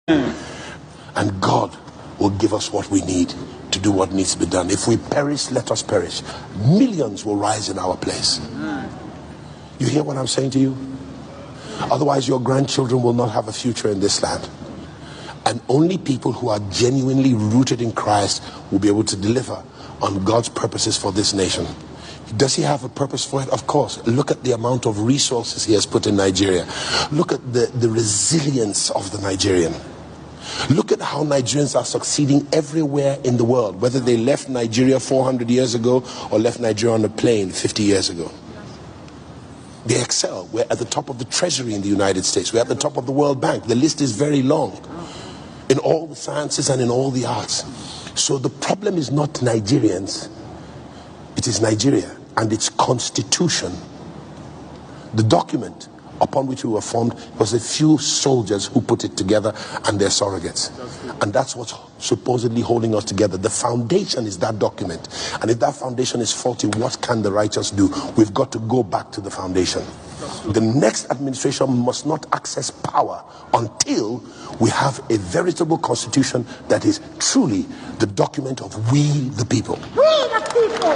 And God will give us what we need to do what needs to be done. If we perish, let us perish. Millions will rise in our place. You hear what I'm saying to you? Otherwise, your grandchildren will not have a future in this land. And only people who are genuinely rooted in Christ will be able to deliver on God's purposes for this nation. Does he have a purpose for it? Of course. Look at the amount of resources he has put in Nigeria. Look at the resilience of the Nigerian. Look at how Nigerians are succeeding everywhere in the world, whether they left Nigeria 400 years ago or left Nigeria on a plane 50 years ago. They excel. We're at the top of the treasury in the United States. We're at the top of the World Bank. The list is very long in all the sciences and in all the arts. So the problem is not Nigerians. It is Nigeria and its constitution. The document upon which we were formed was a few soldiers who put it together and their surrogates. And that's what's supposedly holding us together. The foundation is that document. And if that foundation is faulty, what can the righteous do? We've got to go back to the foundation. The next administration must not access power until we have a veritable constitution that is truly the document of we the people. We the people!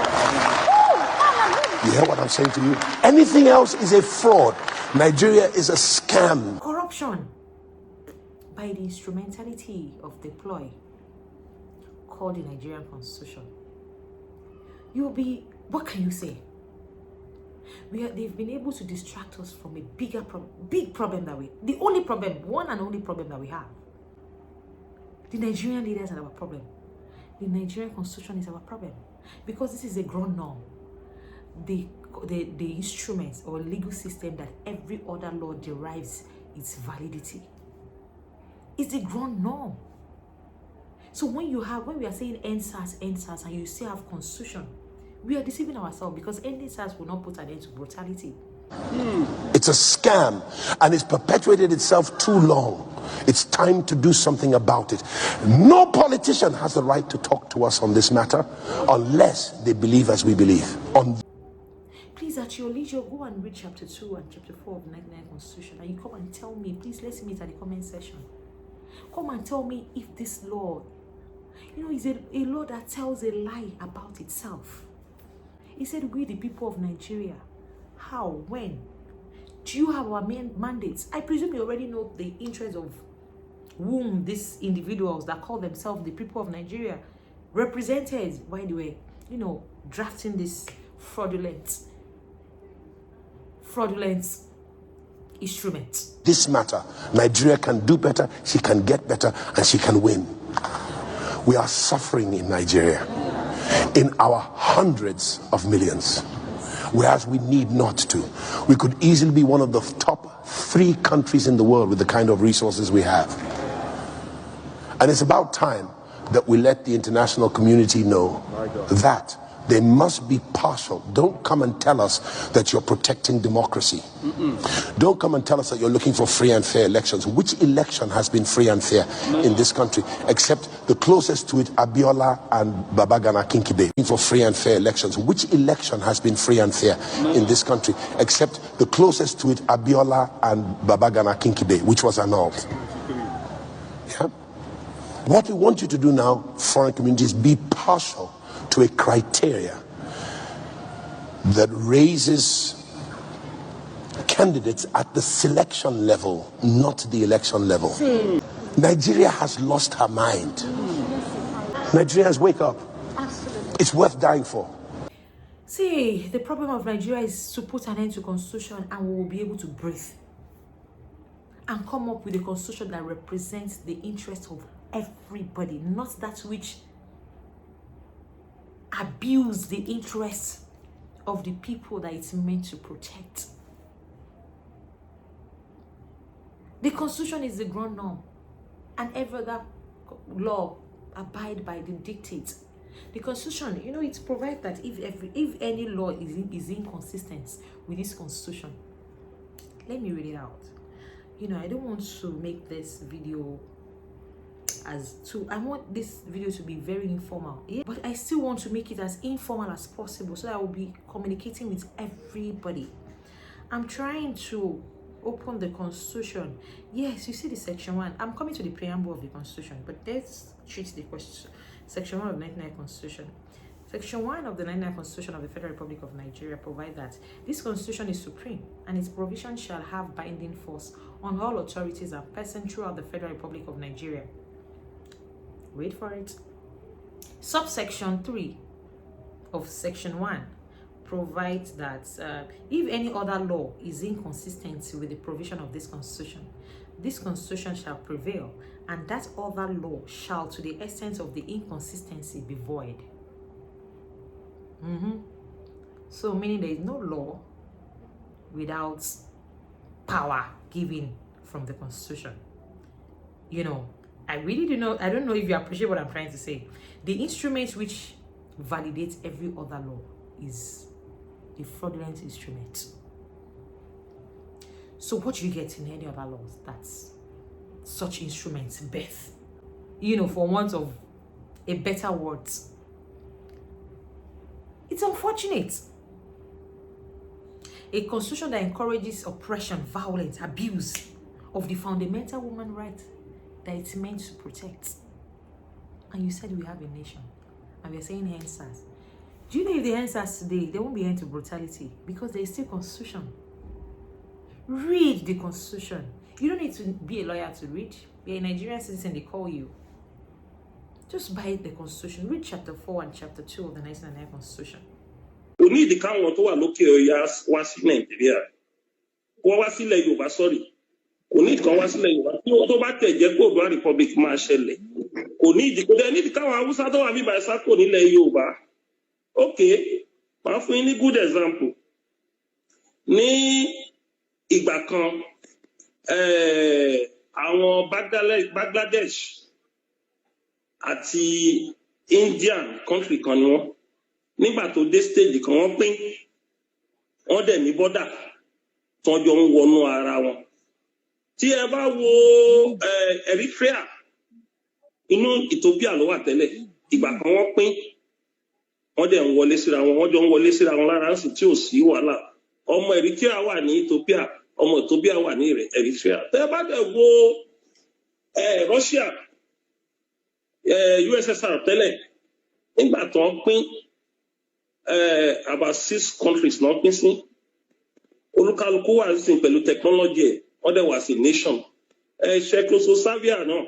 You hear what I'm saying to you? Anything else is a fraud. Nigeria is a scam. Corruption by the instrumentality of the ploy called the Nigerian Constitution. You'll be, what can you say? They've been able to distract us from a big problem that the only problem, one and only problem that we have. The Nigerian leaders are our problem. The Nigerian Constitution is our problem. Because this is a ground norm. The instruments or legal system that every other law derives its validity. It's the ground norm. So when we are saying NSAS, and you still have constitution, we are deceiving ourselves, because NSAS will not put an end to brutality. It's a scam, and it's perpetuated itself too long. It's time to do something about it. No politician has the right to talk to us on this matter unless they believe as we believe. Please, at your leisure, go and read chapter 2 and chapter 4 of the 99 Constitution, and you come and tell me. Please, let's meet at the comment section. Come and tell me if this law, is a law that tells a lie about itself. He said, we the people of Nigeria. How? When? Do you have our main mandates? I presume you already know the interests of whom these individuals that call themselves the people of Nigeria represented while they were, drafting this fraudulent instrument. This matter, Nigeria can do better, she can get better, and she can win. We are suffering in Nigeria in our hundreds of millions, whereas we need not to. We could easily be one of the top 3 countries in the world with the kind of resources we have. And it's about time that we let the international community know that they must be partial. Don't come and tell us that you're protecting democracy. Don't come and tell us that you're looking for free and fair elections. Which election has been free and fair in this country, except the closest to it, Abiola and Babagana Kingibe? Looking for free and fair elections. Which election has been free and fair in this country, except the closest to it, Abiola and Babagana Kingibe, which was annulled? Yeah? What we want you to do now, foreign communities, be partial to a criteria that raises candidates at the selection level, not the election level. Nigeria has lost her mind. Nigerians, wake up. It's worth dying for. See, the problem of Nigeria is to put an end to constitution, and we will be able to breathe and come up with a constitution that represents the interests of everybody, not that which abuse the interests of the people that it's meant to protect. The Constitution is the ground norm, and every other law abide by the dictates. The Constitution, it provides that if any law is inconsistent with this Constitution, let me read it out. I don't want to make this video I want this video to be very informal, but I still want to make it as informal as possible so that I will be communicating with everybody. I'm trying to open the Constitution. Yes, you see the Section 1. I'm coming to the preamble of the Constitution, but let's treat the question. Section 1 of the 1999 Constitution. Section 1 of the 1999 Constitution of the Federal Republic of Nigeria provides that this Constitution is supreme and its provisions shall have binding force on all authorities and persons throughout the Federal Republic of Nigeria. Wait for it. Subsection 3 of Section 1 provides that if any other law is inconsistent with the provision of this Constitution shall prevail, and that other law shall, to the extent of the inconsistency, be void. So, meaning there is no law without power given from the Constitution. You know, I don't know if you appreciate what I'm trying to say. The instrument which validates every other law is a fraudulent instrument. So what do you get in any other laws? That's such instruments birth. You know, for want of a better word. It's unfortunate. A constitution that encourages oppression, violence, abuse of the fundamental human right that it's meant to protect. And you said we have a nation. And we're saying answers. Do you know if the answers today, there won't be end to brutality because there is still constitution. Read the Constitution. You don't need to be a lawyer to read. You're a Nigerian citizen, they call you. Just buy the Constitution. Read chapter 4 and chapter 2 of the 1999 Constitution. We need the count to look here was in Nigeria. Was in Yoruba, sorry. We need to was in Yoruba. You automatic Jacob Republic Marshall. We need the count was out of by Sako in Yoruba. Okay. But for any good example. Ni ìgbà kan àwọn Bangladesh àti Indian country kan ni wọ́n nígbà tó dé stage kan wọ́n pín wọ́n dẹ̀ ní border tọ́n jọ ń wọnú ara wọn tí ẹ bá wo Eritrea inú Ethiopia ló wà tẹ́lẹ̀ ìgbà kan wọ́n pín wọ́n dẹ̀ ń wọlé síra wọn wọ́n jọ ń wọlé síra wọn lára sì tí ò sí wàhálà ọmọ Eritrea wà ní Ethiopia ọmọ Ethiopia wà ní Eritrea tẹ́ bá dẹ̀ wo Russia USSR tẹ́lẹ̀ nígbà tó ń pín about 6 countries náà pín sí olúkálùkù wà sí pẹ̀lú technology wọ́n dẹ̀ wà sí nation Czechoslovakia náà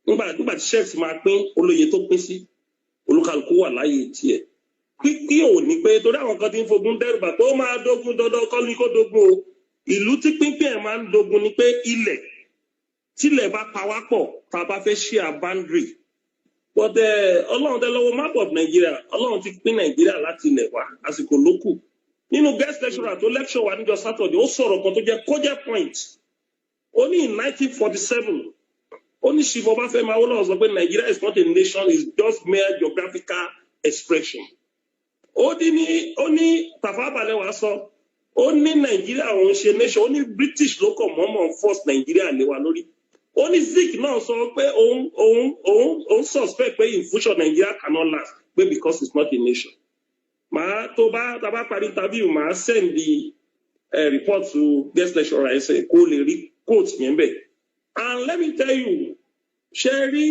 nígbà tí Czech máa pín olóye tó pín sí olúkálùkù wà láyé tiẹ̀ pípín ò ní pé torí àwọn kan tí ń fogun dẹ́rùbà pé ó máa dógun dandan kọ́ ní kó dógun o ìlú tí pínpín ẹ̀ máa ń dógun ni pé ilẹ̀ tílẹ̀ bá pa wá pọ̀ tá a bá fẹ́ share boundary but ọlọ́run tẹ lọ́wọ́ map of Nigeria ọlọ́run ti pín Nigeria láti ilẹ̀ wá àsìkò lókù nínú guest lecturer tó lecture wà níjọ́ Saturday ó sọ̀rọ̀ kan tó jẹ́ cogent point ó ní in 1947 ó ní Chief Obafemi Awólọ́wọ̀ sọ pé Nigeria is not a nation, it's just mere geographical expression. Ó ní Tafawa Balewa sọ ó ní Nigeria òun ṣe nation ó ní British ló kàn mọ́mọ́ force Nigeria lé wa lórí. Ó ní Zik náà sọ pé òun suspect pé in future Nigeria cannot last pé because it's not a nation. Màá tó bá parí interview màá send the report to guest lecturer ẹsẹ̀ kó lè rí quote yẹn bẹ́ẹ̀. And let me tell you, ṣe rí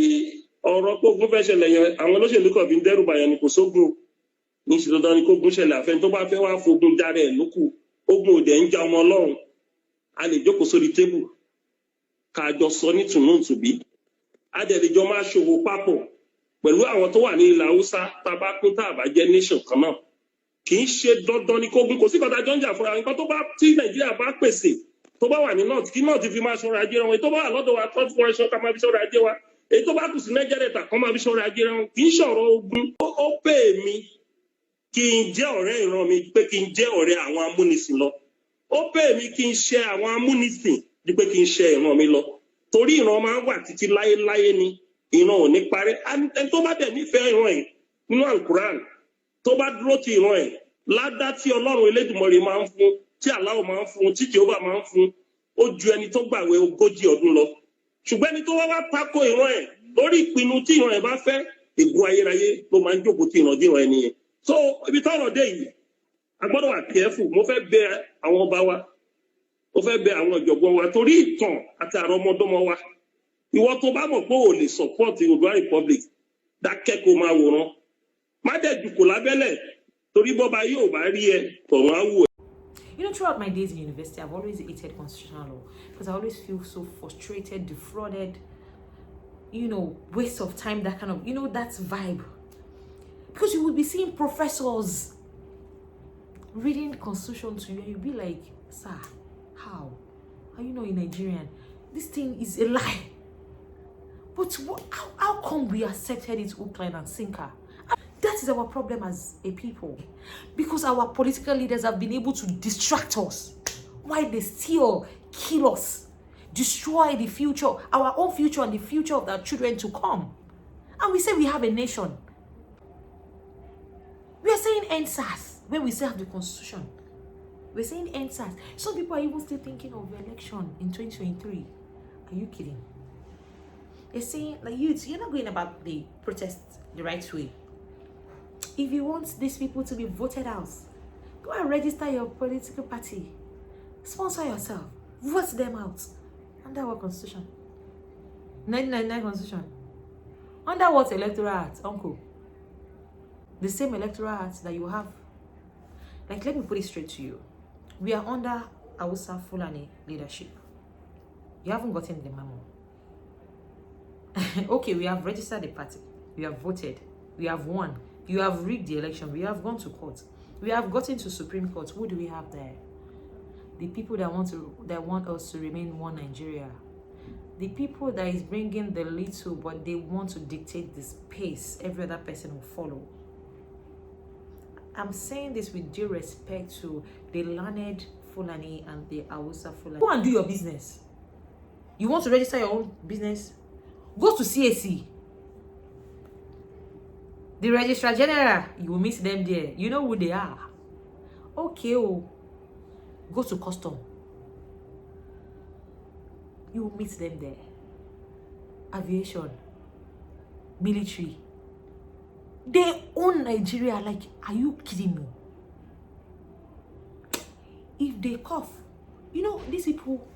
ọ̀rọ̀ pé ogun fẹ́ ṣẹlẹ̀ yẹn àwọn olóṣèlú kan fi ń dẹ́rù bàyàn ni kò sógun ní ṣe dandan ni kó gun ṣẹlẹ̀ àfẹn tó bá fẹ́ wá fogun dára ẹ̀ lókù ogun òde ń ja ọmọ Ọlọ́run a lè jókòó sórí tébù ká jọ sọ ní tùnúntùbí a dẹ̀ lè jọ máa ṣòwò papọ̀ pẹ̀lú àwọn tó wà ní ilẹ̀ Haúsá tá a bá pín tá a bá jẹ́ nation kan náà kì í ṣe dandan ni kó gun kò sí kọ́ta jọ ń jà fúnra nǹkan tó bá tí Nàìjíríà bá pèsè tó bá wà ní north kí north fi máa ṣọ́ra ajé wọn èyí tó bá wà lọ́dọ̀ wa third foundation ká máa fi ṣọ́ra ajé wa èyí tó bá kù sí Niger Delta kan máa fi ṣọ́ra ajé wọn kì í ṣọ̀rọ̀ ogun ó pè mí kí n jẹ́ ọ̀rẹ́ ìran mi pé kí n jẹ́ ọ̀rẹ́ àwọn amúnisìn lọ ó pè mí kí n ṣe àwọn amúnisìn ju pé kí n ṣe ìran mi lọ torí ìran máa ń wà títí láyéláyé ni ìran ò ní parẹ́ ẹni tó bá dẹ̀ nífẹ̀ẹ́ ìran ẹ̀ nínú Al-Quran tó bá dúró ti ìran ẹ̀ ládá tí Ọlọ́run Elédùmarè máa ń fún tí Allah máa ń fún tí Jehovah máa ń fún ó ju ẹni tó gbàwé 40 ọdún lọ ṣùgbọ́n ẹni tó wá tako ìran ẹ̀ lórí ìpinnu tí ìran ẹ̀ bá fẹ́ ègún ayérayé ló máa ń jókòó tí ìran dìran ẹni yẹn so ibi tọ́rọ̀ dé yìí a gbọ́dọ̀ wà careful mo fẹ́ bẹ̀ àwọn ọba wa ó fẹ́ bẹ àwọn ìjọ̀gbọ́n wa torí ìtàn àti àrọmọdọ́mọ wa. Ìwọ tó bá mọ̀ pé ò lè support Oduduwa Republic, dákẹ́ kó máa wòran. Má dẹ̀ jùkò lábẹ́lẹ̀ torí bọ́ba yóò bá rí ẹ tọ̀run á wò ẹ́. You know, throughout my days in university, I've always hated constitutional law because I always feel so frustrated, defrauded, waste of time, that kind of, that vibe. Because you will be seeing professors reading constitution to you and you'll be like, sir, how? Are you not a Nigerian? This thing is a lie. But how come we accepted it hook, line, and sinker? That is our problem as a people. Because our political leaders have been able to distract us while they still kill us, destroy the future, our own future and the future of our children to come. And we say we have a nation. We are saying NSAS when we say have the constitution. We're saying NSAS. Some people are even still thinking of the election in 2023. Are you kidding? They're saying, like, you're not going about the protest the right way. If you want these people to be voted out, go and register your political party. Sponsor yourself. Vote them out. Under what constitution? 1999 constitution. Under what electoral act, uncle? The same electoral act that you have. Like, let me put it straight to you. We are under Hausa Fulani leadership. You haven't gotten the memo. Okay, we have registered the party. We have voted. We have won. You have rigged the election. We have gone to court. We have gotten to Supreme Court. Who do we have there? The people that want us to remain one Nigeria. The people that is bringing the little, but they want to dictate this pace. Every other person will follow. I'm saying this with due respect to the learned Fulani and the Hausa Fulani. Go and do your business. You want to register your own business? Go to CAC. The Registrar General, you will meet them there. You know who they are. Okay, go to custom. You will meet them there. Aviation, military. They own Nigeria. Like, are you kidding me? If they cough, these people,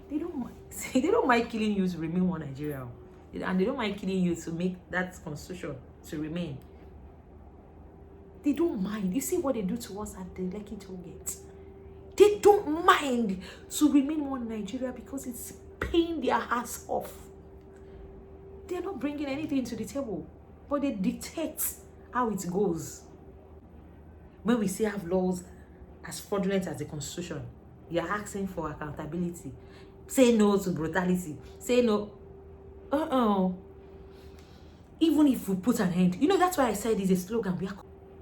they don't mind killing you to remain one Nigeria. And they don't mind killing you to make that constitution to remain. They don't mind. You see what they do to us at the Lekki toll gate. They don't mind to remain one Nigeria because it's paying their hearts off. They're not bringing anything to the table, but they dictate how it goes. When we say have laws as fraudulent as the constitution, you're asking for accountability. Say no to brutality. Say no. Even if we put an end, that's why I said it's a slogan.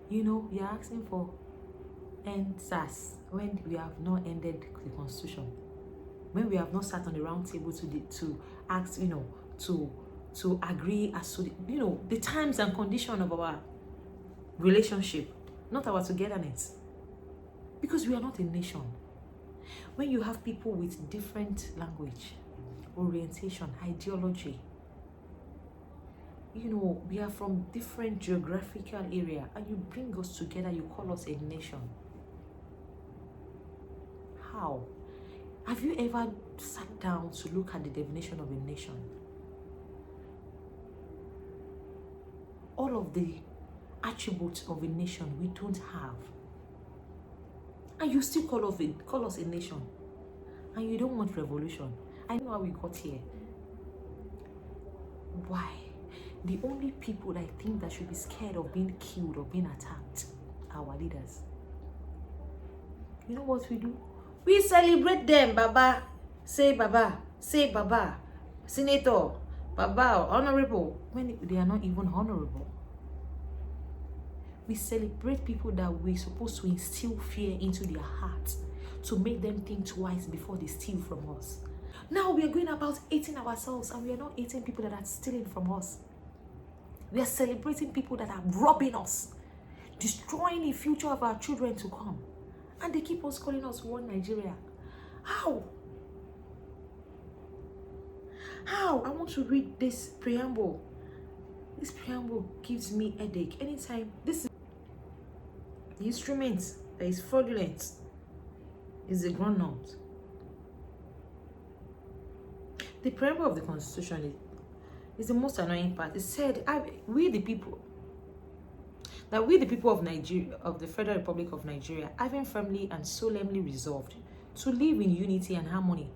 You're asking for end SARS when we have not ended the constitution, when we have not sat on the round table to ask, to agree as to the terms and condition of our relationship, not our togetherness, because we are not a nation. When you have people with different language, orientation, ideology, we are from different geographical area, and you bring us together, you call us a nation. How? Have you ever sat down to look at the definition of a nation? All of the attributes of a nation we don't have. And you still call us a nation. And you don't want revolution. I know how we got here. Why? The only people that I think that should be scared of being killed or being attacked are our leaders. You know what we do? We celebrate them, Baba. Say Baba. Say Baba. Senator. Baba. Honorable. When they are not even honorable. We celebrate people that we're supposed to instill fear into their hearts to make them think twice before they steal from us. Now we are going about hating ourselves, and we are not hating people that are stealing from us. We are celebrating people that are robbing us, destroying the future of our children to come. And they keep us calling us one Nigeria. How? How? I want to read this preamble. This preamble gives me headache. Anytime this is the instrument that is fraudulent is the groundnut. The preamble of the Constitution is the most annoying part. It said, we the people of Nigeria, of the Federal Republic of Nigeria, having firmly and solemnly resolved to live in unity and harmony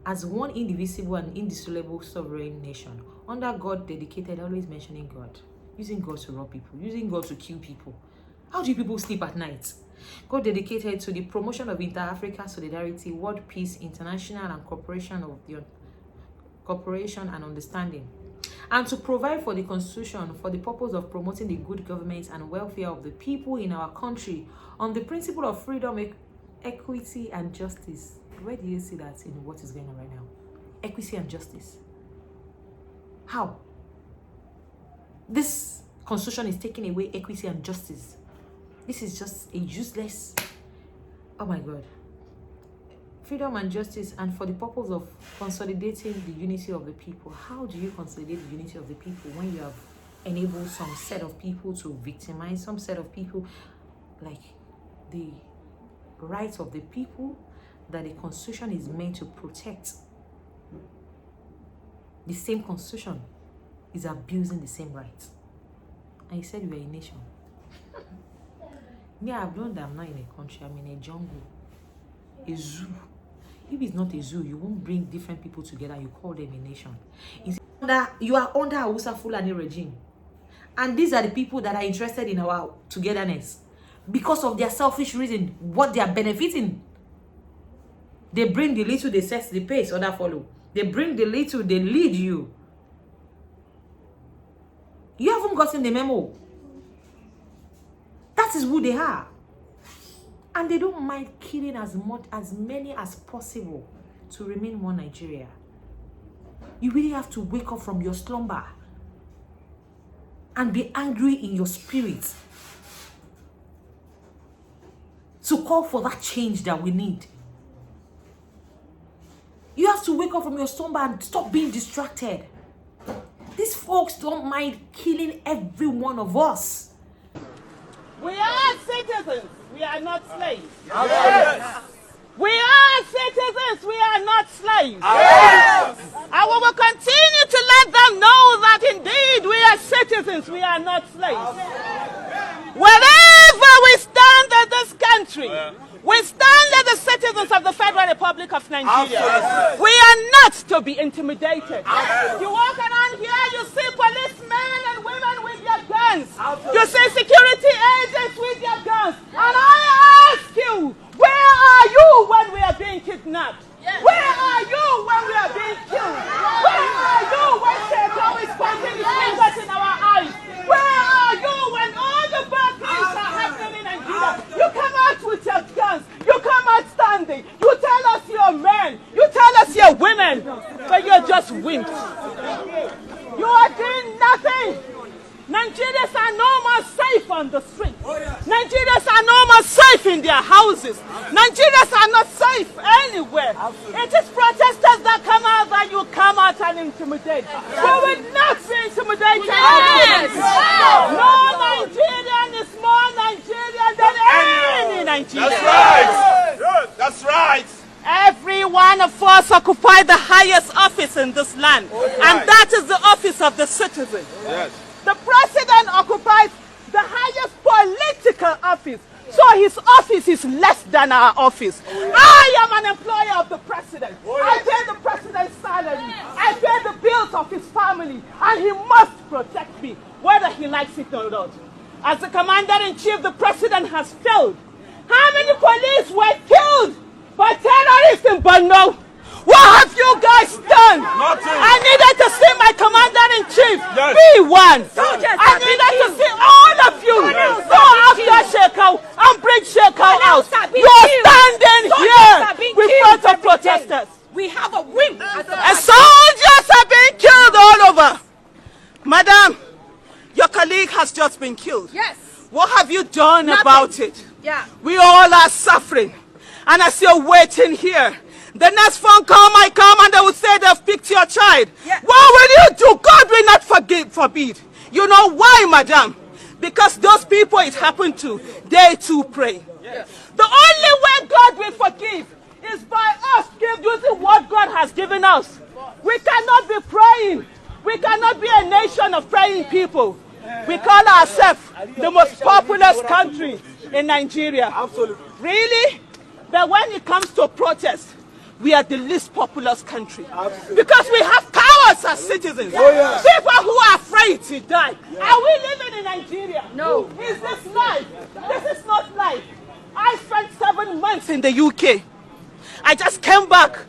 as one indivisible and indissoluble sovereign nation, under God dedicated, always mentioning God, using God to rob people, using God to kill people. How do people sleep at night? God dedicated to the promotion of inter-African solidarity, world peace, international and cooperation and understanding, and to provide for the Constitution for the purpose of promoting the good government and welfare of the people in our country on the principle of freedom, equity, and justice. Where do you see that in what is going on right now? Equity and justice. How? This Constitution is taking away equity and justice. This is just a useless... Oh my God. Freedom and justice, and for the purpose of consolidating the unity of the people. How do you consolidate the unity of the people when you have enabled some set of people to victimize, some set of people, like the rights of the people that the Constitution is meant to protect? The same Constitution is abusing the same rights. And you said we are a nation. Me, I've learned that I'm not in a country, I'm in a jungle, a zoo. If it's not a zoo, you won't bring different people together, you call them a nation. You are under a Hausa Fulani regime. And these are the people that are interested in our togetherness. Because of their selfish reason, what they are benefiting. They bring the little, they set the pace, other follow. They bring the little, they lead you. You haven't gotten the memo. That is who they are. And they don't mind killing as many as possible to remain one Nigeria. You really have to wake up from your slumber and be angry in your spirit to call for that change that we need. You have to wake up from your slumber and stop being distracted. These folks don't mind killing every one of us. We are citizens. We are not slaves. Yes. We are citizens. We are not slaves. Yes. And we will continue to let them know that indeed we are citizens. We are not slaves. Wherever we stand in this country, we stand as the citizens of the Federal Republic of Nigeria. We are not to be intimidated. You walk around here, you see policemen and women with their guns. You see security agents with their guns. And I ask you, where are you when we are being kidnapped? Where are you when we are being killed? Where are you when Satan is pointing his fingers in our eyes? Where are you when all the bad things are happening in Nigeria? You come out with your guns. You come out standing. You tell us you're men. You tell us you're women. But you're just wimps. You are doing nothing. Nigerians are no more safe on the street. Nigerians are no more safe in their houses. Nigerians are not safe anywhere. It is protesters that come out that you come out and intimidate. We will not be intimidated. No Nigerian is more Nigerian than any Nigerian. That's right. That's right. Every one of us occupy the highest office in this land. And that is the office of the citizen. Yes. The president occupies the highest political office. So his office is less than our office. I am an employer of the president. I pay the president's salary. I pay the bills of his family. And he must protect me, whether he likes it or not. As the commander-in-chief, the president has failed. How many police were killed by terrorists in Borno? What have you guys done? Nothing. I needed to see my commander-in-chief be one. I needed to see all of you go after Shekau and bring Shekau out. You're standing here with front of protesters. We have a win. And soldiers are being killed all over. Madam, your colleague has just been killed. Yes. What have you done about it? Yeah. We all are suffering. And as you're waiting here, the next phone call might come and they will say they've picked your child. Yeah. What will you do? God will not forbid. You know why, madam? Because those people it happened to, they too pray. Yeah. The only way God will forgive is by us using what God has given us. We cannot be praying. We cannot be a nation of praying people. We call ourselves the most populous country in Nigeria. Absolutely. Really? But when it comes to protest, we are the least populous country. Absolutely. Because we have cowards as citizens. Oh, yes. People who are afraid to die. Are we living in Nigeria? No. Is this life? This is not life. I spent 7 months in the UK. I just came back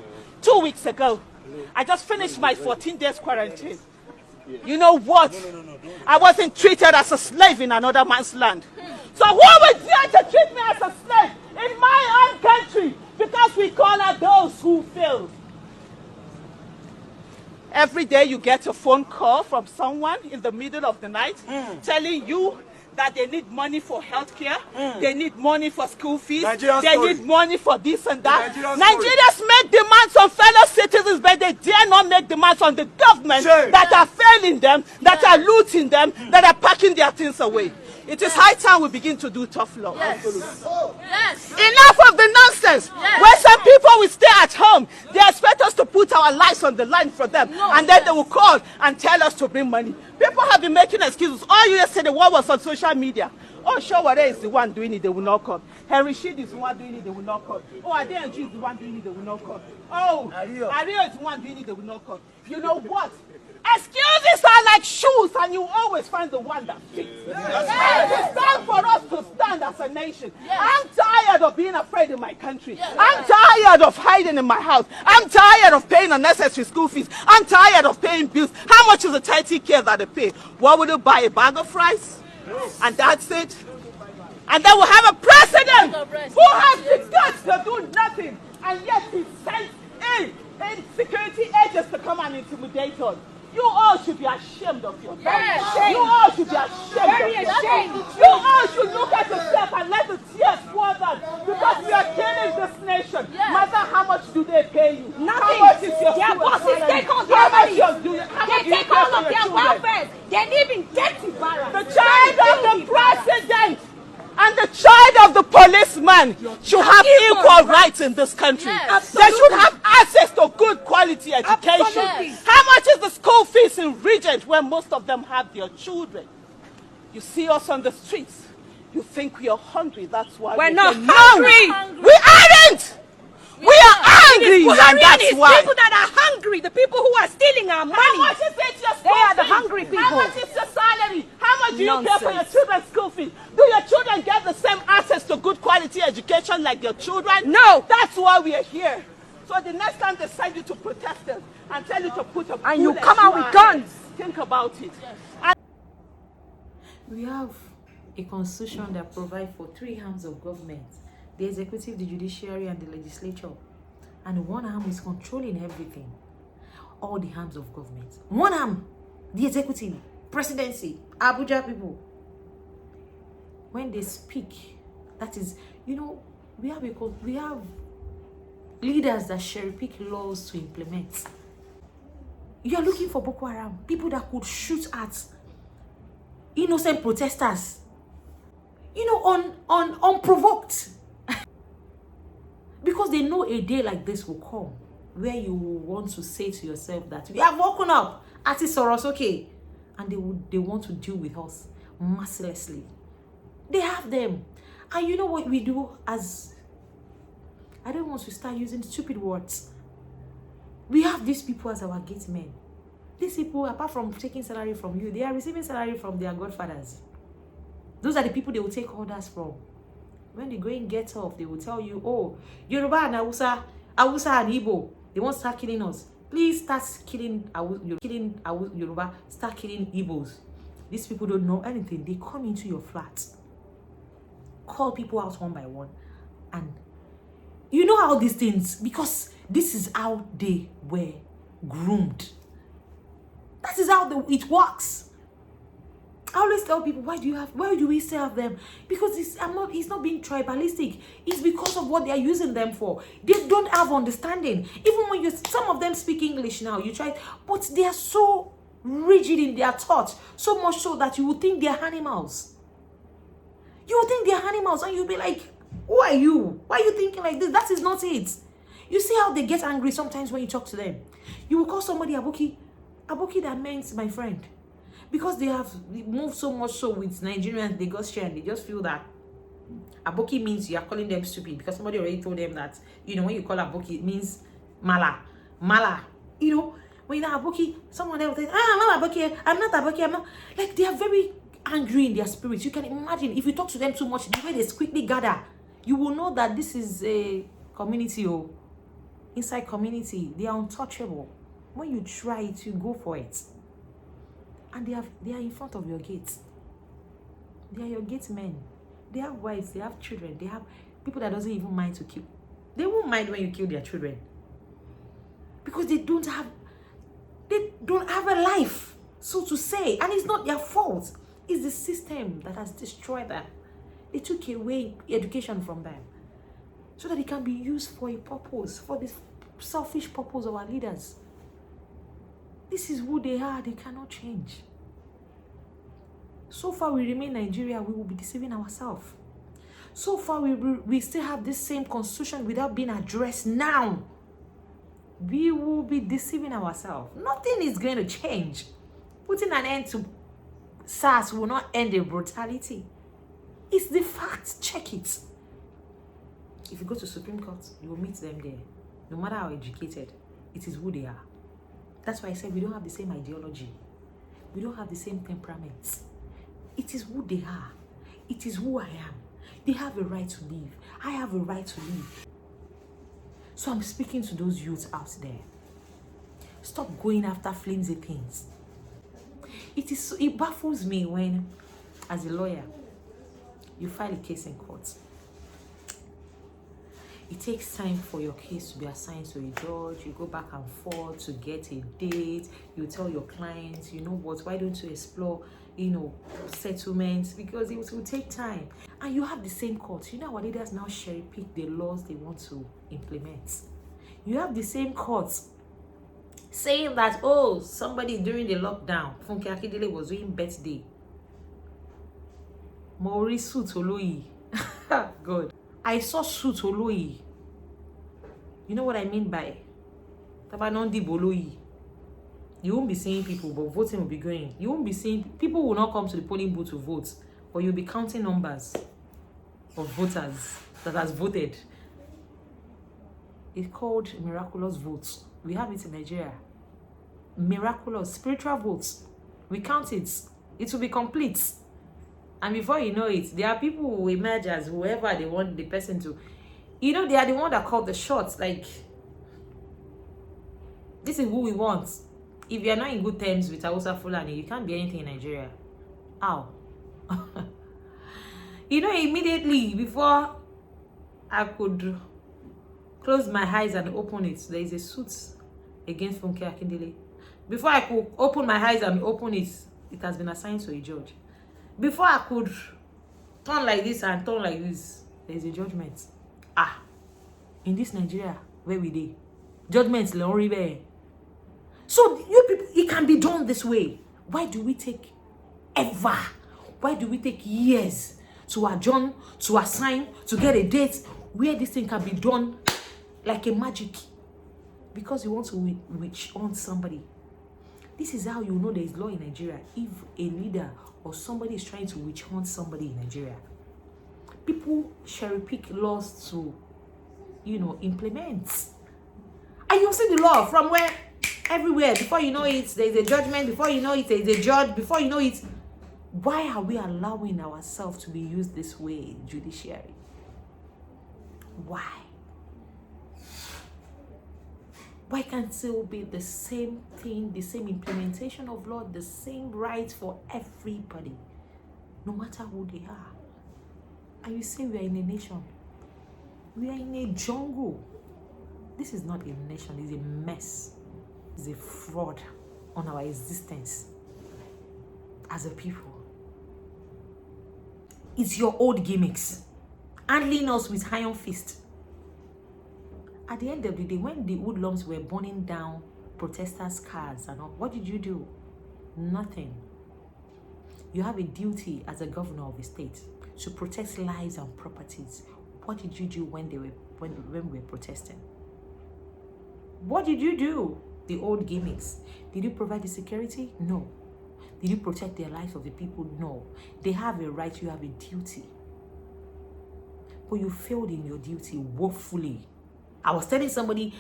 2 weeks ago. I just finished my 14 days quarantine. You know what? I wasn't treated as a slave in another man's land. So who would dare to treat me as a slave in my own country? Because we call out those who failed. Every day you get a phone call from someone in the middle of the night telling you that they need money for healthcare, they need money for school fees, they need money for this and that. Nigerians make demands on fellow citizens, but they dare not make demands on the government that are failing them, that are looting them, that are packing their things away. It is high time we begin to do tough law. Yes. Enough of the nonsense. When some people will stay at home, they expect us to put our lives on the line for them, and then they will call and tell us to bring money. People have been making excuses. All yesterday, what was on social media? Oh, Showore is the one doing it, they will not come. Henry Shid is the one doing it, they will not come. Oh, Adeyanju is the one doing it, they will not come. Oh, Ario is the one doing it, they will not come. You know what? Excuses are like shoes, and you always find the one that fits. It's time for us to stand as a nation. I'm tired of being afraid in my country. I'm tired of hiding in my house. I'm tired of paying unnecessary school fees. I'm tired of paying bills. How much is the 30K that they pay? What would you buy? A bag of rice? And that's it. And then we'll have a president who has the guts to do nothing, and yet he sends in security agents to come and intimidate us. You all should be ashamed of yourself. You all should be ashamed of yourself. You all should look at yourself and let the tears pour down, because we are killing this nation. Matter how much do they pay you? Nothing. How much is your Their food bosses salary? take all How their much money. they They take all of their welfare. They live in dirty barracks. The child of the president and the child of the policeman should have equal rights in this country. They should have access to good quality education. Absolutely. How much is the school fees in Regent, where most of them have their children? You see us on the streets, you think we are hungry, that's why We're we not say, no, hungry. we aren't! We are angry, and that's It's why. people that are hungry, the people who are stealing our money. How much is it your school They are the fees? hungry people. How much is your salary? How much do you pay for your Nonsense. children's school fees? Do your children get the same access to good quality education like your children? No. That's why we are here. So the next time they send you to protesters and tell you to put a And you bullet come out in with your hand, guns. think about it. We have a constitution that provides for three arms of government: the executive, the judiciary, and the legislature. And one arm is controlling everything. All the arms of government. One arm, the executive, presidency, Abuja people. When they speak, that is, you know, we have leaders that cherry pick laws to implement. You are looking for Boko Haram, people that could shoot at innocent protesters, you know, unprovoked. Because they know a day like this will come where you will want to say to yourself that we have woken up at Soros, okay, and they want to deal with us mercilessly. They have them. And you know what we do as, I don't want to start using stupid words. We have these people as our gate men. These people, apart from taking salary from you, they are receiving salary from their godfathers. Those are the people they will take orders from. When the going gets off, they will tell you, oh, Yoruba and Hausa and Igbo, they won't start killing us. Please start killing Yoruba, start killing Igbos. These people don't know anything. They come into your flat, call people out one by one, and you know how these things, because this is how they were groomed. That is how it works. I always tell people, why do we still have them? Because it's not being tribalistic. It's because of what they are using them for. They don't have understanding. Even when some of them speak English now, you try, but they are so rigid in their thought, so much so that you would think they are animals. You would think they are animals, and you'll be like, who are you? Why are you thinking like this? That is not it. You see how they get angry sometimes when you talk to them. You will call somebody Aboki. Aboki that means my friend. Because they have moved so much so with Nigerians, they got share and they just feel that Aboki means you are calling them stupid because somebody already told them that, you know, when you call Aboki, it means Mala. Mala. You know, when you're Aboki, someone else will say, I'm not Aboki, I'm not Aboki, I'm not. Like, they are very angry in their spirits. You can imagine if you talk to them too much, the way they quickly gather, you will know that this is a community or inside community. They are untouchable. When you try it, you go for it. And they are in front of your gates. They are your gate men. They have wives, they have children, they have people that doesn't even mind to kill. They won't mind when you kill their children. Because they don't have a life, so to say. And it's not their fault. It's the system that has destroyed them. They took away education from them so that it can be used for a purpose, for this selfish purpose of our leaders. This is who they are. They cannot change. So far we remain Nigeria, we will be deceiving ourselves. So far we still have this same constitution without being addressed now. We will be deceiving ourselves. Nothing is going to change. Putting an end to SARS will not end the brutality. It's the fact. Check it. If you go to Supreme Court, you will meet them there. No matter how educated, it is who they are. That's why I said we don't have the same ideology. We don't have the same temperaments. It is who they are. It is who I am. They have a right to live. I have a right to live. So I'm speaking to those youths out there. Stop going after flimsy things. It baffles me when, as a lawyer, you file a case in court. It takes time for your case to be assigned to a judge. You go back and forth to get a date. You tell your clients, you know what, why don't you explore, settlements? Because it will take time. And you have the same court. You know, our leaders now cherry pick the laws they want to implement. You have the same courts saying that, oh, somebody during the lockdown, Funke Akindele was doing birthday. Maurice Sutoloyi. God. I saw Sutoloyi. You know what I mean by Tabanondi Boloyi. You won't be seeing people, but voting will be going. You won't be seeing people will not come to the polling booth to vote, but you'll be counting numbers of voters that has voted. It's called miraculous votes. We have it in Nigeria. Miraculous spiritual votes. We count it. It will be complete. And before you know it, there are people who emerge as whoever they want the person to. They are the one that call the shots. Like, this is who we want. If you are not in good terms with Hausa Fulani, you can't be anything in Nigeria. How? Immediately before I could close my eyes and open it, there is a suit against Funke Akindele. Before I could open my eyes and open it, it has been assigned to a judge. Before I could turn like this and turn like this, there is a judgment. In this Nigeria, where we dey? Judgments long there. So you people, it can be done this way. Why do we take ever? Why do we take years to adjourn, to assign, to get a date where this thing can be done like a magic? Because you want to witch hunt somebody. This is how you know there is law in Nigeria. If a leader or somebody is trying to witch hunt somebody in Nigeria, people cherry pick laws to, implement. And you see the law from where everywhere. Before you know it, there is a judgment. Before you know it, there is a judge. Before you know it, why are we allowing ourselves to be used this way, judiciary? Why? Why can't it still be the same thing, the same implementation of law, the same rights for everybody, no matter who they are? And you say we are in a nation. We are in a jungle. This is not a nation, it's a mess. It's a fraud on our existence as a people. It's your old gimmicks, handling us with iron fist. At the end of the day, when the hoodlums were burning down protesters' cars and all, what did you do? Nothing. You have a duty as a governor of a state to protect lives and properties. What did you do when we were protesting? What did you do? The old gimmicks. Did you provide the security? No. Did you protect their lives of the people? No. They have a right, you have a duty. But you failed in your duty woefully. I was telling somebody,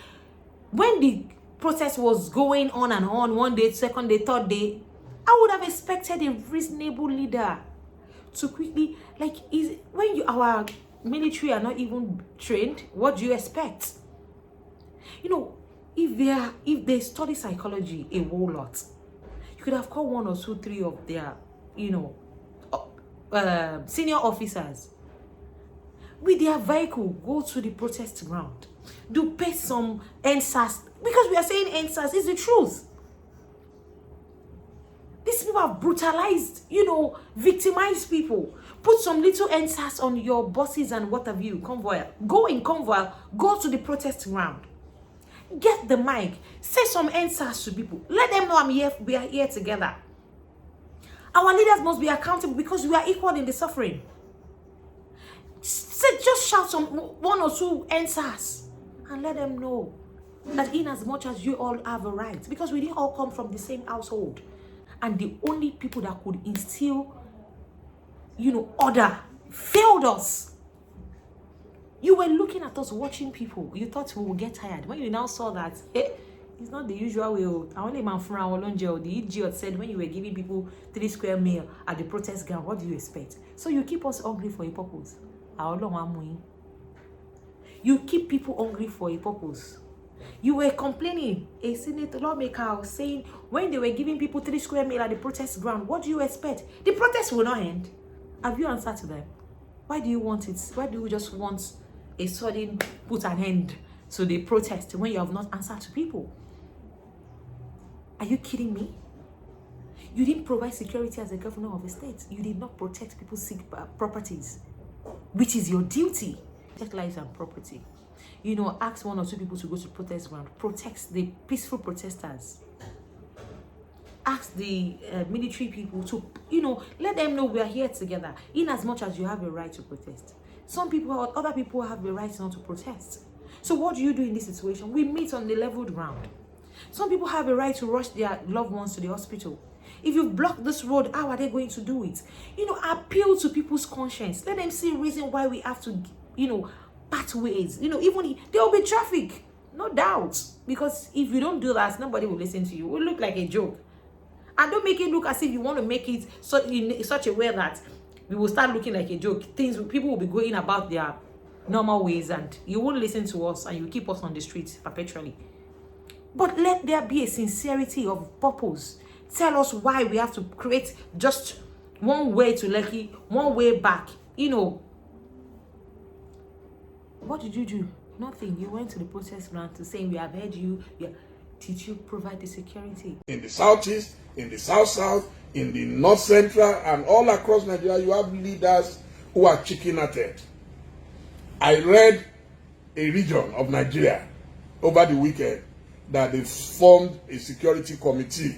when the protest was going on and on, one day, second day, third day, I would have expected a reasonable leader to quickly, like, when our military are not even trained, what do you expect? You know, if they study psychology a whole lot, you could have called 1 or 2, 3 of their, senior officers with their vehicle, go to the protest ground, do pay some NSAS, because we are saying NSAS is the truth. These people have brutalized, victimized people. Put some little NSAS on your buses and what have you, convoy. Go in convoy, go to the protest ground. Get the mic, say some NSAS to people. Let them know we are here together. Our leaders must be accountable because we are equal in the suffering. Just shout some 1 or 2 NSAS and let them know that in as much as you all have a right, because we didn't all come from the same household, and the only people that could instill, order failed us. You were looking at us, watching people. You thought we would get tired. When you now saw that, it's not the usual way. I only man from our the idiot said when you were giving people 3 square meal at the protest ground, what do you expect? So you keep us hungry for a purpose. You keep people hungry for a purpose. You were complaining, a senator lawmaker was saying, when they were giving people 3 square meal at the protest ground, what do you expect? The protest will not end. Have you answered to them? Why do you want it? Why do you just want a sudden put an end to the protest when you have not answered to people? Are you kidding me? You didn't provide security as a governor of a state. You did not protect people's properties, which is your duty. Protect lives and property. Ask 1 or 2 people to go to protest ground. Protect the peaceful protesters. Ask the military people to, let them know we are here together. In as much as you have a right to protest, other people have the right not to protest. So what do you do in this situation? We meet on the leveled ground. Some people have a right to rush their loved ones to the hospital. If you block this road, how are they going to do it? Appeal to people's conscience. Let them see a reason why we have to, part ways. Even there will be traffic, no doubt. Because if you don't do that, nobody will listen to you. It will look like a joke. And don't make it look as if you want to make it in such a way that we will start looking like a joke. People will be going about their normal ways and you won't listen to us and you keep us on the streets perpetually. But let there be a sincerity of purpose. Tell us why we have to create just one way to Lekki, one way back. What did you do? Nothing. You went to the protest ground to say, we have heard you. Did you provide the security? In the southeast, in the south, in the north central, and all across Nigeria, you have leaders who are chicken-hearted. I read a region of Nigeria over the weekend that they formed a security committee.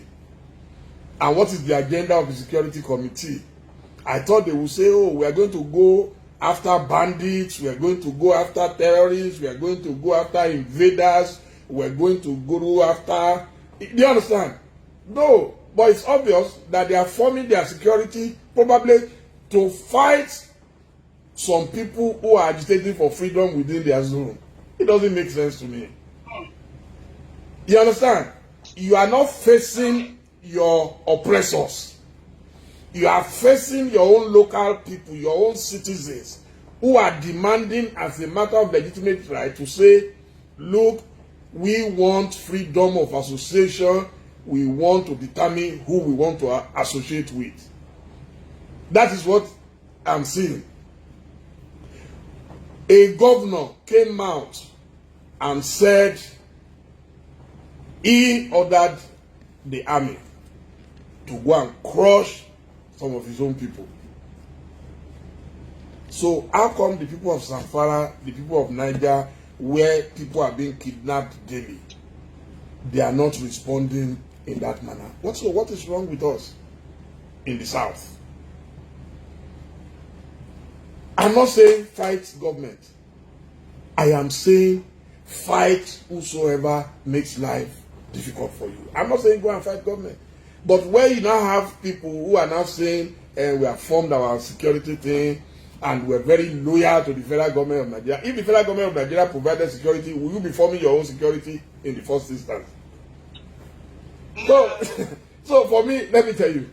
And what is the agenda of the security committee? I thought they would say, we are going to go after bandits, we are going to go after terrorists, we are going to go after invaders, we are going to go after... Do you understand? No, but it's obvious that they are forming their security probably to fight some people who are agitating for freedom within their zone. It doesn't make sense to me. You understand? You are not facing your oppressors. You are facing your own local people, your own citizens, who are demanding as a matter of legitimate right to say, look, we want freedom of association. We want to determine who we want to associate with. That is what I'm seeing. A governor came out and said he ordered the army to go and crush some of his own people. So how come the people of Zamfara, the people of Niger, where people are being kidnapped daily, they are not responding in that manner? What is wrong with us in the south? I'm not saying fight government. I am saying fight whosoever makes life difficult for you. I'm not saying go and fight government. But where you now have people who are now saying, we have formed our security thing and we're very loyal to the federal government of Nigeria. If the federal government of Nigeria provided security, will you be forming your own security in the first instance? So for me, let me tell you,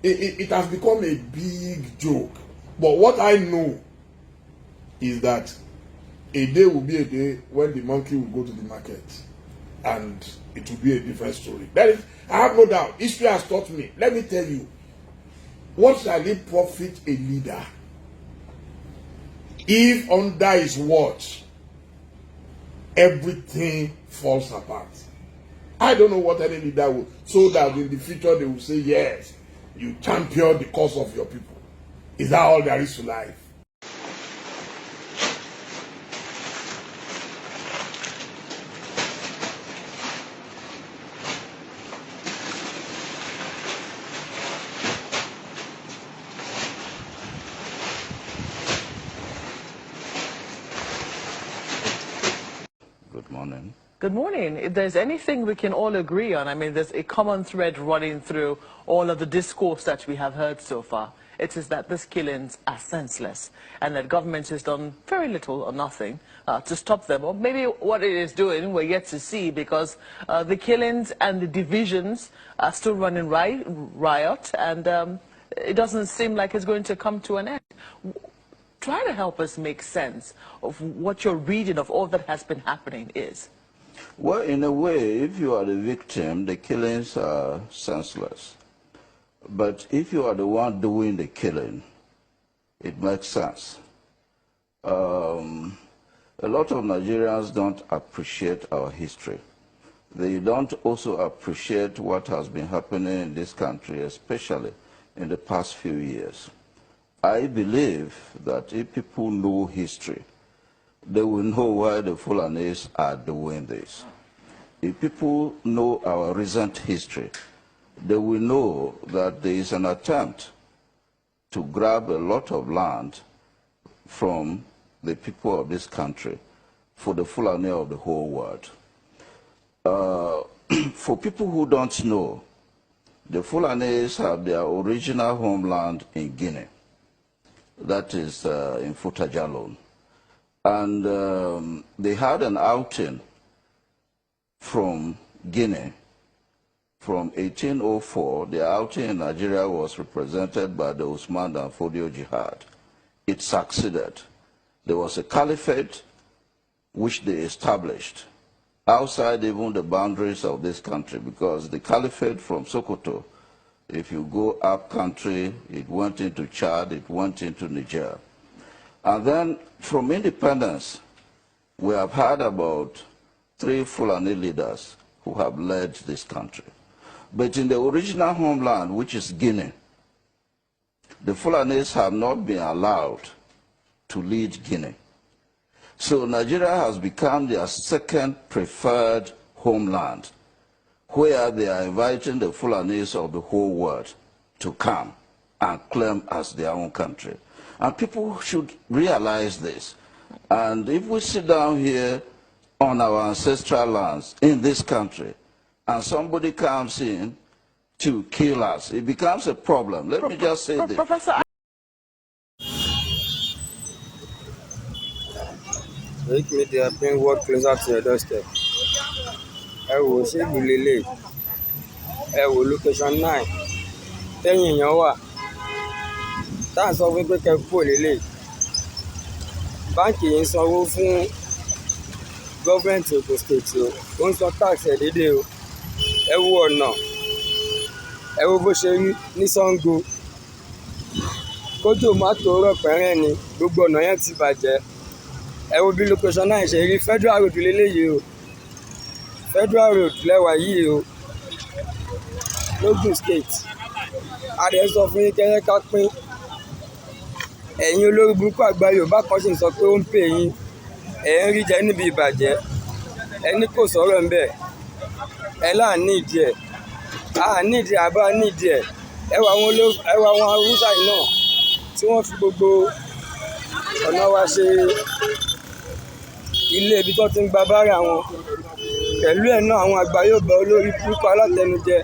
it has become a big joke. But what I know is that a day will be a day when the monkey will go to the market and it will be a different story. That is, I have no doubt. History has taught me. Let me tell you, what shall it profit a leader if under his watch everything falls apart? I don't know what any leader will, so that in the future they will say, yes, you champion the cause of your people. Is that all there is to life? Good morning. Good morning. If there's anything we can all agree on, I mean, there's a common thread running through all of the discourse that we have heard so far. It is that these killings are senseless and that government has done very little or nothing to stop them. Or maybe what it is doing, we're yet to see, because the killings and the divisions are still running riot, and it doesn't seem like it's going to come to an end. Try to help us make sense of what your reading of all that has been happening is. Well, in a way, if you are the victim, the killings are senseless. But if you are the one doing the killing, it makes sense. A lot of Nigerians don't appreciate our history. They don't also appreciate what has been happening in this country, especially in the past few years. I believe that if people know history, they will know why the Fulanis are doing this. If people know our recent history, they will know that there is an attempt to grab a lot of land from the people of this country for the Fulani of the whole world. For people who don't know, the Fulanis have their original homeland in Guinea. That is in Futajalon. And they had an outing from Guinea. From 1804, the outing in Nigeria was represented by the Usman and Fodio Jihad. It succeeded. There was a caliphate which they established outside even the boundaries of this country, because the caliphate from Sokoto, if you go up country, it went into Chad, it went into Niger. And then from independence, we have had about 3 Fulani leaders who have led this country. But in the original homeland, which is Guinea, the Fulanis have not been allowed to lead Guinea. So Nigeria has become their second preferred homeland, where they are inviting the Fulanis of the whole world to come and claim as their own country. And people should realize this. And if we sit down here on our ancestral lands in this country, and somebody comes in to kill us, it becomes a problem. Let me just say this. Professor, Make media bring work closer to your doorstep. Ẹ wò ṣé ìlú lélẹ̀, ẹ wò location 9 tẹ́yìn èèyàn wà tá à ń sọ fún pé kẹ́ kúrò lélẹ̀. Báǹkì yìí ń sanwó fún gọ́ọ̀mẹ̀ntì Ogun State o, ó ń san tax ẹ̀ déédéé o. Ẹ wo ọ̀nà, ẹ wo bó ṣe rí ní Sango, kójò má tó rọ̀ pẹ́rẹ́ ni gbogbo ọ̀nà yẹn ti bàjẹ́. Ẹ wo bí location 9 ṣe rí, Federal Road lélẹ́yìí o, Federal Road lẹ́wà yìí o, l'Ogun State. Adé sọ fún yín kẹ́yẹ́ ká pín. Ẹ̀yin olórí burúkú àgbà Yorùbá kan sì ń sọ pé ó ń pè yín, ẹ̀ ń rí jẹ níbi ìbàjẹ́, ẹ ní kò sọ̀rọ̀ ń bẹ̀, ẹ láà ní ìdí ẹ̀, a ní ìdí àbá ní ìdí ẹ̀. Ẹ wà àwọn Haúsá yìí náà tí wọ́n fi gbogbo ọ̀nà wa ṣe ilé ibi tó ti ń gba báárà wọn. Pẹ̀lú ẹ̀ náà àwọn àgbà yóò bá olórí burúkú alátẹnujẹ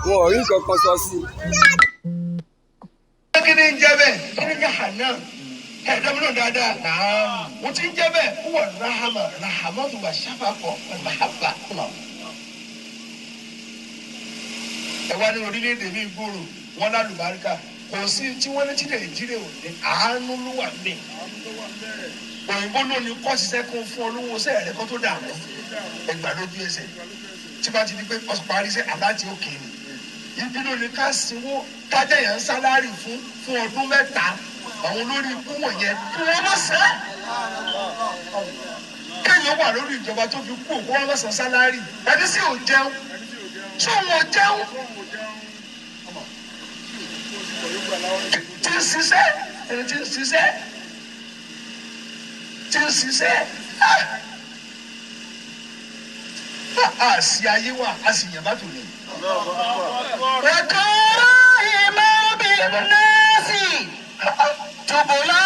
wọn ò rí nǹkan kan sọ sí. kí ni ń jẹ́ bẹ́ẹ̀ kí ni ń jẹ́ hànà ẹ̀ẹ́dọ́gbọ̀n dáadáa náà mo ti ń jẹ́ bẹ́ẹ̀ wọ́n rahama tó wà ṣàfàkọ́ mahaba lọ. ẹ wá ní orílẹ̀-èdè mi gbòòrò wọn lálùbáríkà kò sí tí wọ́n ní tí Nàìjíríà ò ní àánú ló wà mí. òyìnbó ló ní kọ́ ṣiṣẹ́ kún fún olówó sẹ́ẹ̀rẹ́ kan tó dààmú ẹgbàá lójú ẹsẹ̀ tí bá ti di pé ọ̀sùn parí sẹ́ àbájá òkè ni. ibi ló ní ká sinwó kájà yẹn ń sálárì fún ọdún mẹ́ta àwọn olórí ikú wọ̀nyẹn kí wọ́n má sẹ́. kéèyàn wà lórí ìjọba tó fi kú òkú wọn má san sálárì ẹni sì ò jẹun tí òun ò jẹun tí ń ṣiṣẹ́ ẹni tí ń ṣiṣẹ́ tí ń ṣiṣẹ́ a sì ayé wa a sì yàn bá tò ní. ẹ̀kọ́ ìmọ̀ bí nẹ́ẹ̀sì tòbólá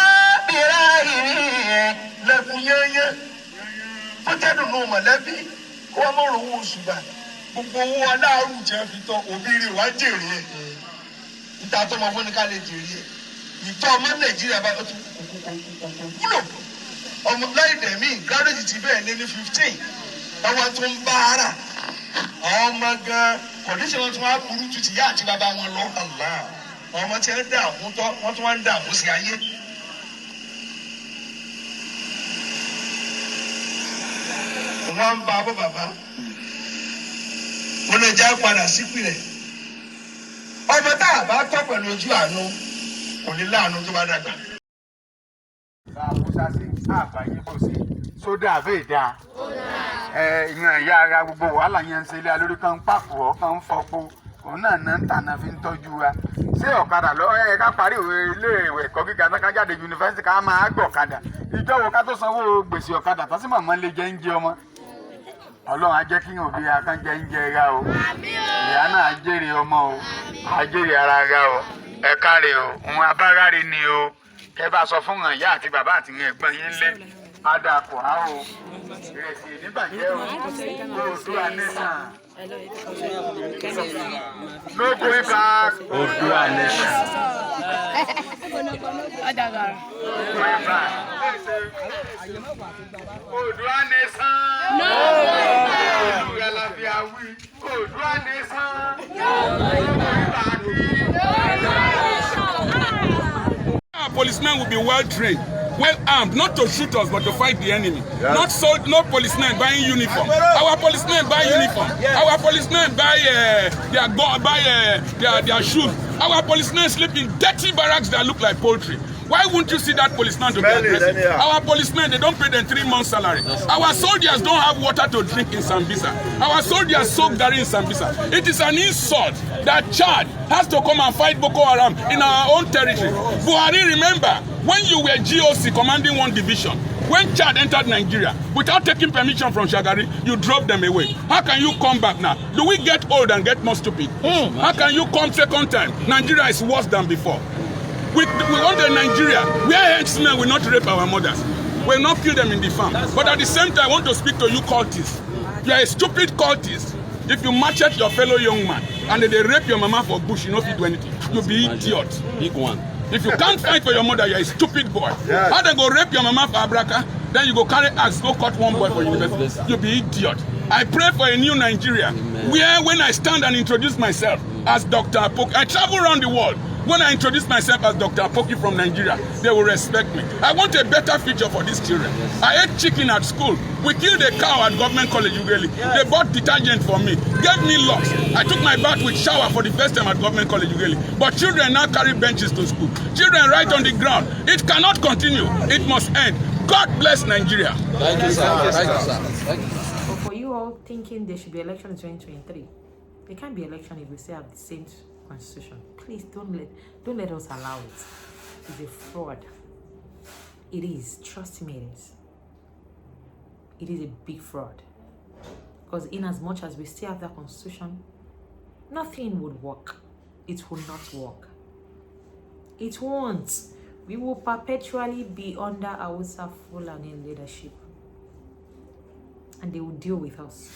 bìrà ìrìn lẹ́kùn yẹ́nyẹ́ tó jẹ́nu nù mọ̀lẹ́bí kó wọ́n mọ̀rọ̀ owó oṣù gbà gbogbo owó aláàrù jẹ́ fi tọ́ òbí rẹ̀ wá jèrè ẹ̀ níta tó máa fún ní ká lè jèrè ẹ̀ ìtọ́ ọmọ Nàìjíríà bá tó wúlò ọmọ láì dẹ̀mí gárẹ́jì ti bẹ́ẹ̀ lé ní 15 ọwọ́ tó ń bá ara ọmọ gan kọ̀díṣẹ́ wọn tún wá burú ju ti yá àti bàbá wọn lọ ọmọ tí ń dà fún tọ́ wọ́n tún wá ń dà fún sí ayé. wọ́n ń bá abọ́ bàbá wọn lè já padà sípìlẹ̀ ọmọ tá a bá tọ́ pẹ̀lú ojú àánú kò ní láàánú tó bá dàgbà. àkóso sí àbáyé bó ṣe sódà àbẹ́ ìdá ìyẹn ìyá ara gbogbo wàhálà yẹn ń ṣe ilé alórí kan ń pàpọ̀ kan ń fọpo òun náà náà ń tànà fi ń tọ́jú wa ṣé ọ̀kadà lọ ká parí ilé ìwé ẹ̀kọ́ gíga náà ká jáde yunifásitì ká máa gbọ̀ ọ̀kadà ìjọwọ́ ká tó sanwó gbèsè ọ̀kadà tó sì màmá lè jẹ́ ń jẹ ọmọ Ọlọ́run á jẹ́ kí yàn òbí akán jẹ́ ń jẹ ra o ìyá náà á jèrè ọmọ o á jèrè ara ra o ẹ káre o òun abáráre ni o kẹ bá sọ fún hàn ìyá àti bàbá àti ẹ̀gbọ́n yín lé adàpọ̀ á o ìrẹsì níbàjẹ́ o Oòduà nation no going back Oòduà nation going back Oòduà nation olùyàlàfíà wí Oòduà nation Our policemen will be well trained, well armed, not to shoot us but to fight the enemy. Yes. No policemen buying uniform. Our policemen buy uniform. Yes. Our policemen buy their shoes. Our policemen sleep in dirty barracks that look like poultry. Why won't you see that policeman to be aggressive? Our policemen, they don't pay them 3 months' salary. Our soldiers don't have water to drink in Sambisa. Our soldiers soak Gary in Sambisa. It is an insult that Chad has to come and fight Boko Haram in our own territory. Buhari, remember, when you were GOC commanding one division, when Chad entered Nigeria, without taking permission from Shagari, you drove them away. How can you come back now? Do we get old and get more stupid? How can you come second time? Nigeria is worse than before. We want a Nigeria where headsmen will not rape our mothers, will not kill them in the farm. But at the same time, I want to speak to you cultists. You are a stupid cultist. If you machete your fellow young man and they rape your mama for bush, you don't fit do anything. You'll be idiot. Big one. If you can't fight for your mother, you're a stupid boy. Yes. How they go rape your mama for Abraka, then you go carry axe, go cut one boy for university. You'll be idiot. I pray for a new Nigeria where when I stand and introduce myself as Dr. Apoki, I travel around the world. When I introduce myself as Dr. Apoki from Nigeria, they will respect me. I want a better future for these children. I ate chicken at school. We killed a cow at Government College Ughelli. They bought detergent for me, gave me locks. I took my bath with shower for the first time at Government College Ughelli. But children now carry benches to school. Children right on the ground. It cannot continue. It must end. God bless Nigeria. Thank you, sir. Thank you, sir. Thank you. But for you all thinking there should be election in 2023, there can't be election if we still have the same constitution. Please don't let us allow it. It's a fraud. It is. Trust me, it is. It is a big fraud. Because in as much as we still have that constitution, nothing would work. It will not work. It won't. We will perpetually be under Hausa Fulani leadership. and they will deal with us.